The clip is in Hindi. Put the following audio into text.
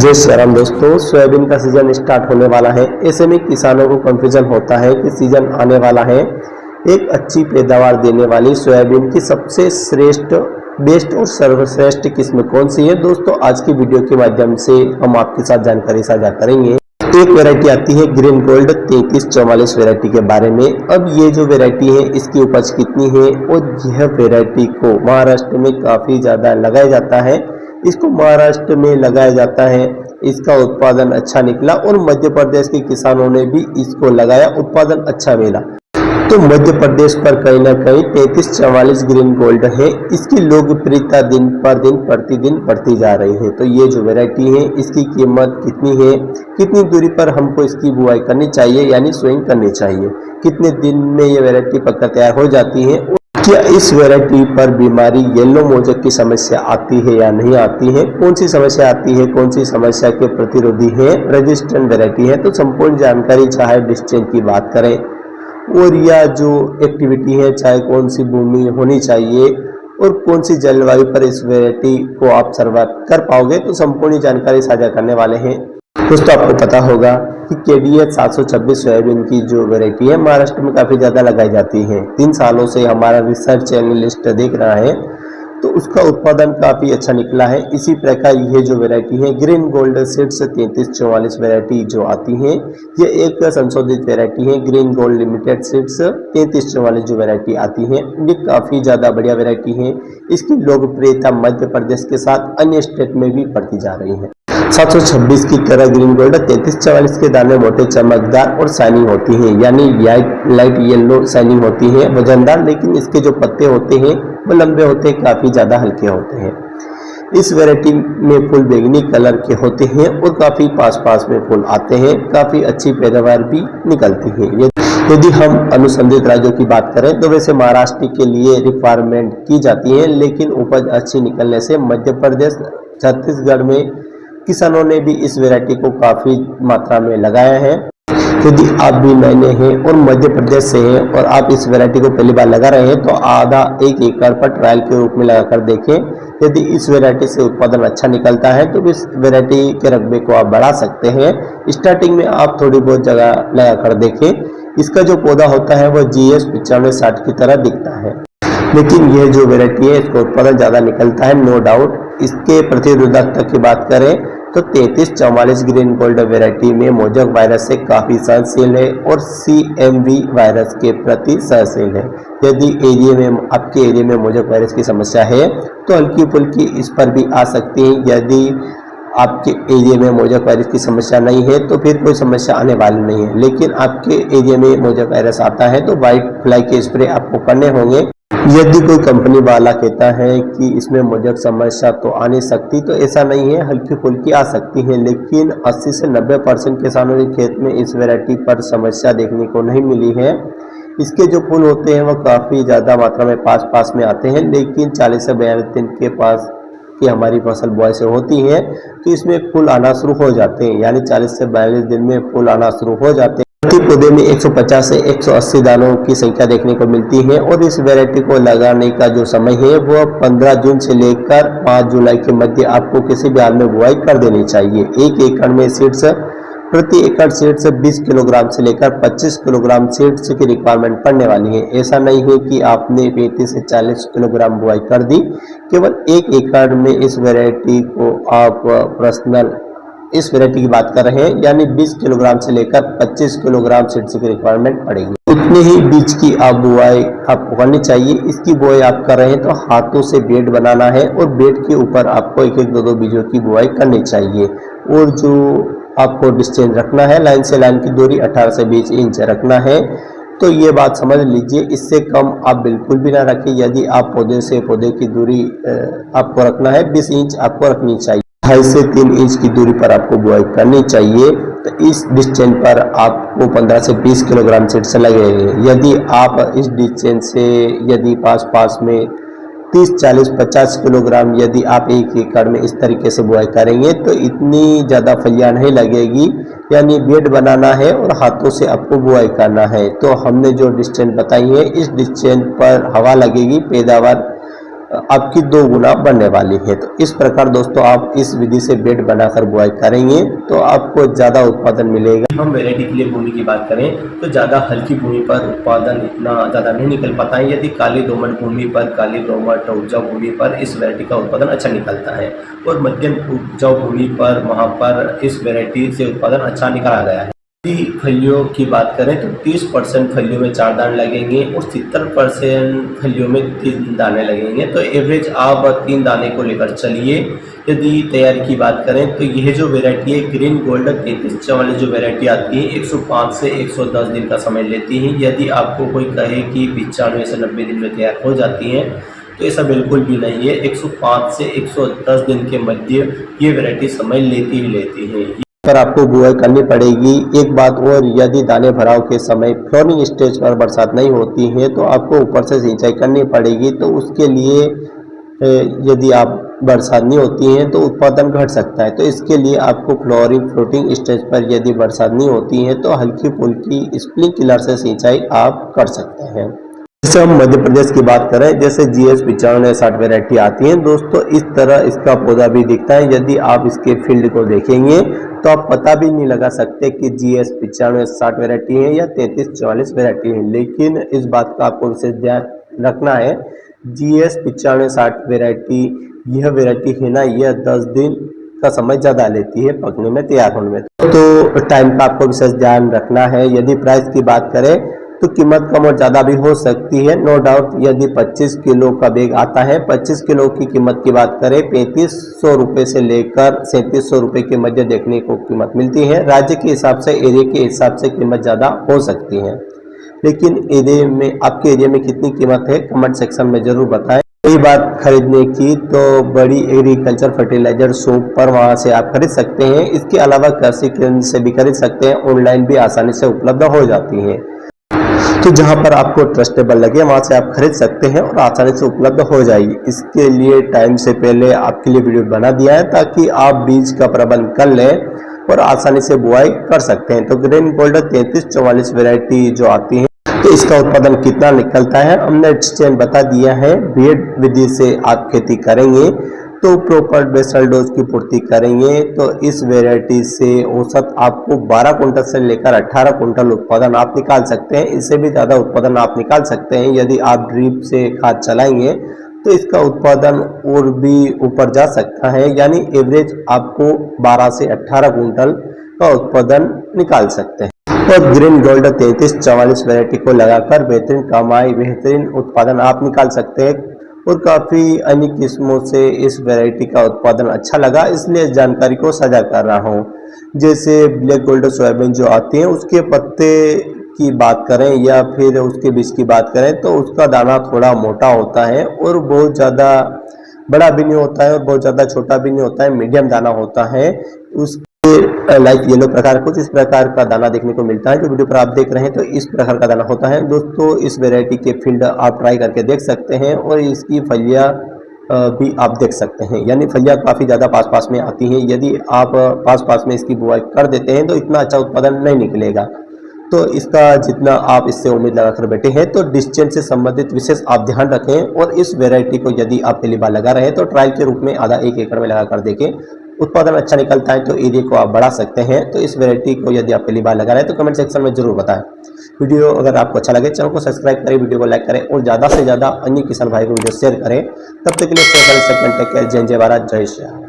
जय श्री राम दोस्तों, सोयाबीन का सीजन स्टार्ट होने वाला है। ऐसे में किसानों को कंफ्यूजन होता है कि सीजन आने वाला है। एक अच्छी पैदावार देने वाली सोयाबीन की सबसे श्रेष्ठ, बेस्ट और सर्वश्रेष्ठ किस्म कौन सी है। दोस्तों आज की वीडियो के माध्यम से हम आपके साथ जानकारी साझा करेंगे। एक वैरायटी आती है ग्रीन गोल्ड 3344 वैरायटी के बारे में। अब ये जो वैरायटी है इसकी उपज कितनी है और यह वैरायटी को महाराष्ट्र में काफ़ी ज़्यादा लगाया जाता है। इसको महाराष्ट्र में लगाया जाता है, इसका उत्पादन अच्छा निकला और मध्य प्रदेश के किसानों ने भी इसको लगाया, उत्पादन अच्छा मिला। तो मध्य प्रदेश पर कहीं ना कहीं 3344 ग्रीन गोल्ड है। इसकी लोकप्रियता दिन पर दिन प्रतिदिन बढ़ती जा रही है। तो ये जो वैरायटी है इसकी कीमत कितनी है, कितनी दूरी पर हमको इसकी बुआई करनी चाहिए यानी सोइंग करनी चाहिए, कितने दिन में ये वैरायटी पककर तैयार हो जाती है, क्या इस वैरायटी पर बीमारी येलो मोजक की समस्या आती है या नहीं आती है, कौन सी समस्या आती है, कौन सी समस्या के प्रतिरोधी है, रेजिस्टेंट वैरायटी है। तो संपूर्ण जानकारी चाहे डिस्टेंस की बात करें और या जो एक्टिविटी है, चाहे कौन सी भूमि होनी चाहिए और कौन सी जलवायु पर इस वैरायटी को आप सर्वाइव कर पाओगे, तो संपूर्ण जानकारी साझा करने वाले हैं। दोस्तों आपको पता होगा कि KDH 726 सोयाबीन की जो वैरायटी है महाराष्ट्र में काफ़ी ज़्यादा लगाई जाती है। 3 सालों से हमारा रिसर्च एनालिस्ट देख रहा है तो उसका उत्पादन काफ़ी अच्छा निकला है। इसी प्रकार ये जो वैरायटी है ग्रीन गोल्ड सीड्स 3344 वैरायटी जो आती है, ये एक संशोधित वैरायटी है। ग्रीन गोल्ड लिमिटेड सीड्स 3344 जो वैरायटी आती है ये काफ़ी ज़्यादा बढ़िया वैरायटी है। इसकी लोकप्रियता मध्य प्रदेश के साथ अन्य स्टेट में भी बढ़ती जा रही है। 726 की तरह ग्रीन गोल्ड 3344 के दाने मोटे, चमकदार और शाइनिंग होती हैं, यानी लाइट येलो शाइनिंग होती है, वजनदार। लेकिन इसके जो पत्ते होते हैं वो लंबे होते हैं, काफ़ी ज़्यादा हल्के होते हैं। इस वैरायटी में फूल बैंगनी कलर के होते हैं और काफ़ी पास में फूल आते हैं, काफ़ी अच्छी पैदावार भी निकलती है। यदि हम अनुसंधित राज्यों की बात करें तो वैसे महाराष्ट्र के लिए रिक्वायरमेंट की जाती है, लेकिन उपज अच्छी निकलने से मध्य प्रदेश, छत्तीसगढ़ में किसानों ने भी इस वैरायटी को काफ़ी मात्रा में लगाया है। यदि आप भी नए हैं और मध्य प्रदेश से हैं और आप इस वैरायटी को पहली बार लगा रहे हैं तो आधा 1 एकड़ पर ट्रायल के रूप में लगाकर देखें। यदि इस वैरायटी से उत्पादन अच्छा निकलता है तो इस वैरायटी के रकबे को आप बढ़ा सकते हैं। स्टार्टिंग में आप थोड़ी बहुत जगह लगाकर देखें। इसका जो पौधा होता है वह GS 9560 की तरह दिखता है, लेकिन यह जो वैरायटी है इसका उत्पादन ज़्यादा निकलता है, नो डाउट। इसके प्रतिरोधकता की बात करें तो 3344 ग्रीन गोल्ड वैरायटी में मोजक वायरस से काफ़ी सहनशील है और CMV वायरस के प्रति सहनशील है। यदि आपके एरिया में मोजक वायरस की समस्या है तो हल्की फुल्की इस पर भी आ सकती है। यदि आपके एरिया में मोजक वायरस की समस्या नहीं है तो फिर कोई समस्या आने वाली नहीं है। लेकिन आपके एरिया में मोजक वायरस आता है तो वाइट फ्लाई के स्प्रे आपको करने होंगे। यदि कोई कंपनी वाला कहता है कि इसमें मोजक समस्या तो आ नहीं सकती, तो ऐसा नहीं है, हल्की फुल्की आ सकती है। लेकिन 80 से 90% किसानों के खेत में इस वैरायटी पर समस्या देखने को नहीं मिली है। इसके जो फूल होते हैं वो काफ़ी ज़्यादा मात्रा में पास में आते हैं, लेकिन 40 से 42 दिन के पास की हमारी फसल बुआई से होती है तो इसमें फूल आना शुरू हो जाते हैं, यानी 40 से 42 दिन में फूल आना शुरू हो जाते हैं। प्रति पौधे में 150 से 180 दानों की संख्या देखने को मिलती है और इस वैरायटी को लगाने का जो समय है वो 15 जून से लेकर 5 जुलाई के मध्य आपको किसी भी हाल में बुआई कर देनी चाहिए। 1 एकड़ में सीड्स, प्रति एकड़ सीड्स 20 किलोग्राम से लेकर 25 किलोग्राम सीड्स की रिक्वायरमेंट पड़ने वाली है। ऐसा नहीं है कि आपने 35 से 40 किलोग्राम बुआई कर दी। केवल 1 एकड़ में इस वैरायटी को आप पर्सनल इस वैरायटी की बात कर रहे हैं, यानी 20 किलोग्राम से लेकर 25 किलोग्राम सीड्स की रिक्वायरमेंट पड़ेगी। उतने ही बीज की आप बुआई आपको करनी चाहिए। इसकी बुआई आप कर रहे हैं तो हाथों से बेड बनाना है और बेड के ऊपर आपको 1-1, 2-2 बीजों की बुआई करनी चाहिए। और जो आपको डिस्टेंस रखना है, लाइन से लाइन की दूरी 18 से 20 इंच रखना है। तो ये बात समझ लीजिए, इससे कम आप बिल्कुल भी ना रखें। यदि आप पौधे से पौधे की दूरी आपको रखना है 20 इंच आपको रखनी चाहिए। 2.5 से 3 इंच की दूरी पर आपको बुआई करनी चाहिए। तो इस डिस्टेंस पर आपको 15 से 20 किलोग्राम सीड्स लगेंगे। यदि आप इस डिस्टेंस से यदि पास में 30, 40, 50 किलोग्राम यदि आप 1 एकड़ में इस तरीके से बुआई करेंगे तो इतनी ज़्यादा फलियां नहीं लगेगी, यानी बेड बनाना है और हाथों से आपको बुआई करना है। तो हमने जो डिस्टेंस बताई है इस डिस्टेंस पर हवा लगेगी, पैदावार आपकी 2 गुना बनने वाली है। तो इस प्रकार दोस्तों आप इस विधि से बेड बनाकर बुआई करेंगे तो आपको ज़्यादा उत्पादन मिलेगा। हम वैरायटी के लिए भूमि की बात करें तो ज़्यादा हल्की भूमि पर उत्पादन इतना ज़्यादा नहीं निकल पाता है। यदि काली दोमट भूमि पर, काली दोमट उपजाऊ भूमि पर इस वैरायटी का उत्पादन अच्छा निकलता है और मध्यम उपजाऊ भूमि पर वहाँ पर इस वैरायटी से उत्पादन अच्छा निकाला गया है। यदि फलियों की बात करें तो 30% फलियों में 4 दाने लगेंगे और 70% फलियों में 3 दाने लगेंगे। तो एवरेज आप 3 दाने को लेकर चलिए। यदि तैयारी की बात करें तो यह जो वैरायटी है ग्रीन गोल्ड 3344 जो वैरायटी आती है 105 से 110 दिन का समय लेती है। यदि आपको कोई कहे कि 95 से 90 दिन में तैयार हो जाती है तो ऐसा बिल्कुल भी नहीं है। 105 से 110 दिन के मध्य ये वैरायटी समय लेती ही लेती है। पर आपको बुआई करनी पड़ेगी। एक बात और, यदि दाने भराव के समय फ्लोरिंग स्टेज पर बरसात नहीं होती है तो आपको ऊपर से सिंचाई करनी पड़ेगी। तो उसके लिए यदि आप बरसात नहीं होती है तो उत्पादन घट सकता है। तो इसके लिए आपको फ्लोटिंग स्टेज पर यदि बरसात नहीं होती है तो हल्की फुल्की स्प्रिंकलर से सिंचाई आप कर सकते हैं। जैसे हम मध्य प्रदेश की बात करें, जैसे GS 9560 वैरायटी आती है दोस्तों, इस तरह इसका पौधा भी दिखता है। यदि आप इसके फील्ड को देखेंगे तो आप पता भी नहीं लगा सकते कि GS 9560 वैरायटी है या 3344 वैरायटी है। लेकिन इस बात का आपको विशेष ध्यान रखना है, GS 9560 वैरायटी यह वैरायटी है ना, यह 10 दिन का समय ज़्यादा लेती है पकने में, तैयार होने में। तो टाइम का आपको विशेष ध्यान रखना है। यदि प्राइस की बात करें तो कीमत कम और ज़्यादा भी हो सकती है, नो डाउट। यदि 25 किलो का बैग आता है, 25 किलो की कीमत की बात करें 3500 रुपये से लेकर 3700 रुपये के मध्य देखने को कीमत मिलती है। राज्य के हिसाब से, एरिया के हिसाब से कीमत ज़्यादा हो सकती है। लेकिन एरिया में, आपके एरिया में कितनी कीमत है कमेंट सेक्शन में ज़रूर बताएं। यही बात खरीदने की तो बड़ी एग्रीकल्चर फर्टिलाइजर शॉप पर वहां से आप खरीद सकते हैं। इसके अलावा कृषि केंद्र से भी खरीद सकते हैं, ऑनलाइन भी आसानी से उपलब्ध हो जाती है। तो जहां पर आपको ट्रस्टेबल लगे वहां से आप खरीद सकते हैं और आसानी से उपलब्ध हो जाएगी। इसके लिए टाइम से पहले आपके लिए वीडियो बना दिया है ताकि आप बीज का प्रबंध कर लें और आसानी से बुआई कर सकते हैं। तो ग्रीन गोल्ड 3344 वैरायटी जो आती है तो इसका उत्पादन कितना निकलता है हमने डिटेल बता दिया है। बेड विधि से आप खेती करेंगे तो प्रॉपर बेसल डोज की पूर्ति करेंगे तो इस वैरायटी से औसत आपको 12 कुंटल से लेकर 18 कुंटल उत्पादन आप निकाल सकते हैं। इससे भी ज़्यादा उत्पादन आप निकाल सकते हैं। यदि आप ड्रिप से खाद चलाएंगे तो इसका उत्पादन और भी ऊपर जा सकता है, यानी एवरेज आपको 12 से 18 कुंटल का उत्पादन निकाल सकते हैं। और ग्रीन गोल्ड 3344 वैरायटी को लगाकर बेहतरीन कमाई, बेहतरीन उत्पादन आप निकाल सकते हैं। और काफ़ी अन्य किस्मों से इस वैरायटी का उत्पादन अच्छा लगा, इसलिए इस जानकारी को साझा कर रहा हूँ। जैसे ब्लैक गोल्ड सोयाबीन जो आती है उसके पत्ते की बात करें या फिर उसके बीज की बात करें तो उसका दाना थोड़ा मोटा होता है और बहुत ज़्यादा बड़ा भी नहीं होता है और बहुत ज़्यादा छोटा भी नहीं होता है, मीडियम दाना होता है। उसके लाइक येलो प्रकार कुछ इस प्रकार का दाना देखने को मिलता है। जो वीडियो पर आप देख रहे हैं तो इस प्रकार का दाना होता है दोस्तों। इस वैरायटी के फील्ड आप ट्राई करके देख सकते हैं और इसकी फलियां भी आप देख सकते हैं, यानी फलियां काफ़ी ज़्यादा पास पास में आती हैं। यदि आप पास पास में इसकी बुआई कर देते हैं तो इतना अच्छा उत्पादन नहीं निकलेगा। तो इसका जितना आप इससे उम्मीद लगाकर बैठे हैं तो डिस्टेंस से संबंधित विशेष आप ध्यान रखें। और इस वैरायटी को यदि आप पहली बार लगा रहे हैं तो ट्रायल के रूप में आधा 1 एकड़ में लगाकर देखें। उत्पादन अच्छा निकलता है तो एरिया को आप बढ़ा सकते हैं। तो इस वैरायटी को यदि आप पहली बार लगा रहे हैं तो कमेंट सेक्शन में जरूर बताएं। वीडियो अगर आपको अच्छा लगे चैनल को सब्सक्राइब करें, वीडियो को लाइक करें और ज़्यादा से ज़्यादा अन्य किसान भाई को वीडियो शेयर करें। तब तक के लिए शेयर करें। जय हिंद, जय भारत, जय श्री राम।